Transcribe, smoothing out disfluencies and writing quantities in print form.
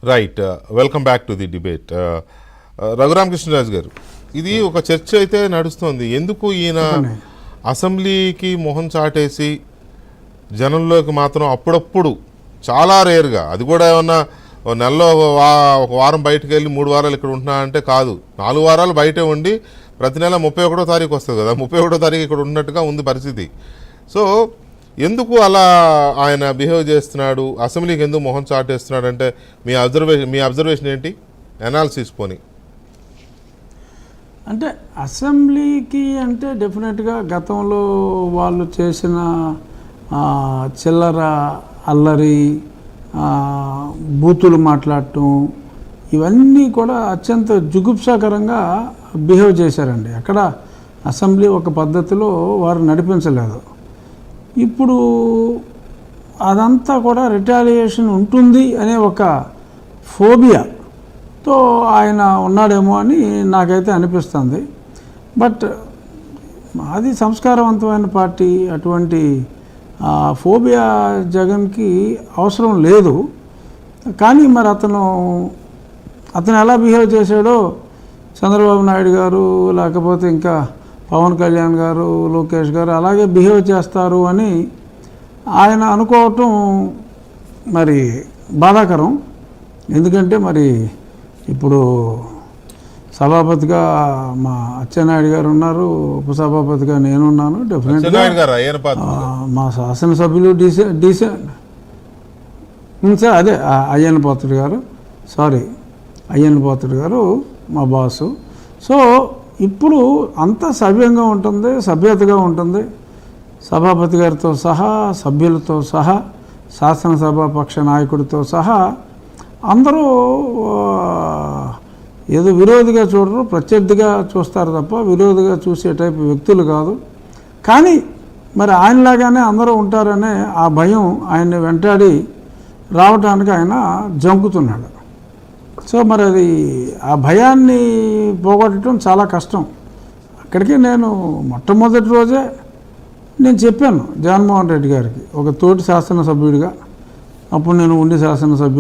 Right. Welcome back to the debate. Raghurama Krishna Raju garu, ఇది ఒక చర్చ అయితే నడుస్తోంది. ఎందుకు ఈయన అసెంబ్లీకి మొహం చాటేసి జనంలోకి మాత్రం అప్పుడప్పుడు, చాలా రేర్గా, అది కూడా ఏమన్నా నెలలో ఒక వారం బయటకు వెళ్ళి 3 వారాలు ఇక్కడ ఉంటున్నా అంటే కాదు, 4 వారాలు బయటే ఉండి ప్రతి నెల 31వ తారీఖు వస్తుంది కదా, 31వ తారీఖు ఇక్కడ ఉన్నట్టుగా ఉంది పరిస్థితి. సో ఎందుకు అలా ఆయన బిహేవ్ చేస్తున్నాడు, అసెంబ్లీకి ఎందుకు మొహం చాటేస్తున్నాడు అంటే మీ అబ్జర్వేషన్ ఏంటి, అనాలిసిస్ పోని? అంటే అసెంబ్లీకి అంటే డెఫినెట్గా గతంలో వాళ్ళు చేసిన చిల్లర అల్లరి, బూతులు మాట్లాడటం, ఇవన్నీ కూడా అత్యంత జుగుప్సాకరంగా బిహేవ్ చేశారండి. అక్కడ అసెంబ్లీ ఒక పద్ధతిలో వారు నడిపించలేదు. ఇప్పుడు అదంతా కూడా రిటాలియేషన్ ఉంటుంది అనే ఒక ఫోబియాతో ఆయన ఉన్నాడేమో అని నాకైతే అనిపిస్తుంది. బట్ అది సంస్కారవంతమైన పార్టీ, అటువంటి ఫోబియా జగన్కి అవసరం లేదు. కానీ మరి అతను ఎలా బిహేవ్ చేశాడో చంద్రబాబు నాయుడు గారు, లేకపోతే ఇంకా పవన్ కళ్యాణ్ గారు, లోకేష్ గారు అలాగే బిహేవ్ చేస్తారు అని ఆయన అనుకోవటం మరి బాధాకరం. ఎందుకంటే మరి ఇప్పుడు సభాపతిగా మా అచ్చెన్నాయుడు గారు ఉన్నారు, ఉపసభాపతిగా నేనున్నాను. డెఫినెట్గా మా శాసనసభ్యులు సార్ అదే అయ్యన్న పాత్రుడు గారు మా బాసు. సో ఇప్పుడు అంతా సవ్యంగా ఉంటుంది, సభ్యతగా ఉంటుంది. సభాపతి గారితో సహా, సభ్యులతో సహా, శాసనసభ పక్ష నాయకుడితో సహా అందరూ ఏదో విరోధిగా చూడరు, ప్రత్యర్థిగా చూస్తారు తప్ప విరోధిగా చూసే టైప్ వ్యక్తులు కాదు. కానీ మరి ఆయనలాగానే అందరూ ఉంటారనే ఆ భయం ఆయన్ని వెంటాడి రావడానికి ఆయన జంకుతున్నాడు. సో మరి అది ఆ భయాన్ని పోగొట్టడం చాలా కష్టం. అక్కడికి నేను మొట్టమొదటి రోజే నేను చెప్పాను జగన్మోహన్ రెడ్డి గారికి, ఒక తోటి శాసనసభ్యుడిగా, అప్పుడు నేను ఉండి శాసనసభ్యుడు